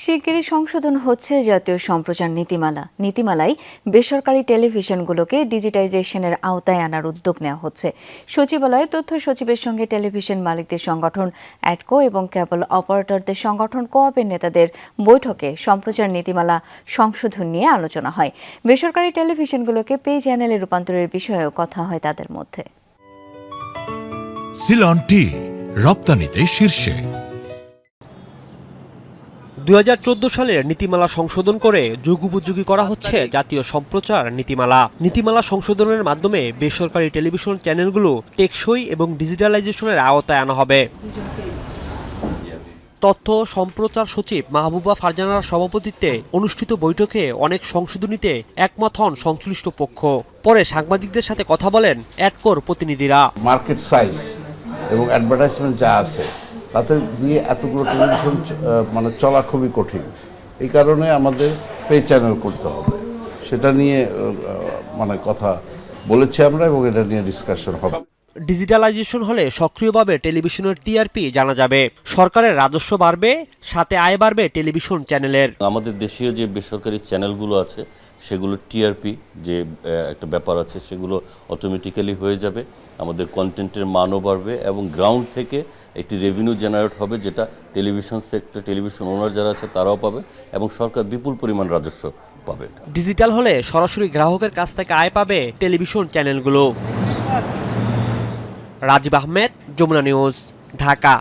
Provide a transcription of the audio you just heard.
শিগগিরই সংশোধন হচ্ছে জাতীয় সম্প্রচার নীতিমালায় বেসরকারি টেলিভিশনগুলোকে ডিজিটাইজেশনের আওতায় আনার উদ্যোগ নেওয়া হচ্ছে। সচিবালয়ে তথ্য সচিবের সঙ্গে টেলিভিশন মালিকদের সংগঠন অ্যাডকো এবং কেবল অপারেটরদের সংগঠন কোঅপের নেতাদের বৈঠকে সম্প্রচার নীতিমালা সংশোধন নিয়ে আলোচনা হয়। বেসরকারি টেলিভিশনগুলোকে পে চ্যানেলে রূপান্তরের বিষয়েও কথা হয় তাদের মধ্যে। সিলন টি রপ্তানিতে শীর্ষে। 2014 সালের নীতিমালা সংশোধন করে যুগোপযোগী করা হচ্ছে জাতীয় সম্প্রচার নীতিমালা সংশোধনের মাধ্যমে বেসরকারি টেলিভিশন চ্যানেলগুলো টেকসই এবং ডিজিটালাইজেশনের আওতায় আনা হবে। তথ্য সম্প্রচার সচিব মাহবুবা ফারজানার সভাপতিত্বে অনুষ্ঠিত বৈঠকে অনেক সংশোধনীতে একমত হন সংশ্লিষ্ট পক্ষ। পরে সাংবাদিকদের সাথে কথা বলেন অ্যাডকোর প্রতিনিধিরা। মার্কেট সাইজ এবং অ্যাডভার্টাইজমেন্ট যা আছে তাতে দিয়ে এতগুলো টেলিভিশন চলা খুবই কঠিন। এই কারণে আমাদের পে চ্যানেল করতে হবে, সেটা নিয়ে কথা বলেছি আমরা এবং এটা নিয়ে ডিসকাশন হবে। ডিজিটালাইজেশন হলে সক্রিয়ভাবে টেলিভিশনের টিআরপি জানা যাবে, সরকারের রাজস্ব বাড়বে, সাথে আয় বাড়বে টেলিভিশন চ্যানেলের। আমাদের দেশীয় যে বেসরকারি চ্যানেলগুলো আছে সেগুলো টিআরপি যে একটা ব্যাপার আছে সেগুলো অটোমেটিক্যালি হয়ে যাবে, আমাদের কন্টেন্টের মানও বাড়বে এবং গ্রাউন্ড থেকে একটি রেভিনিউ জেনারেট হবে, যেটা টেলিভিশন সেক্টর টেলিভিশন ওনার যারা আছে তারাও পাবে এবং সরকার বিপুল পরিমাণ রাজস্ব পাবে। ডিজিটাল হলে সরাসরি গ্রাহকের কাছ থেকে আয় পাবে টেলিভিশন চ্যানেলগুলো। রাজীব আহমেদ, যমুনা নিউজ, ঢাকা।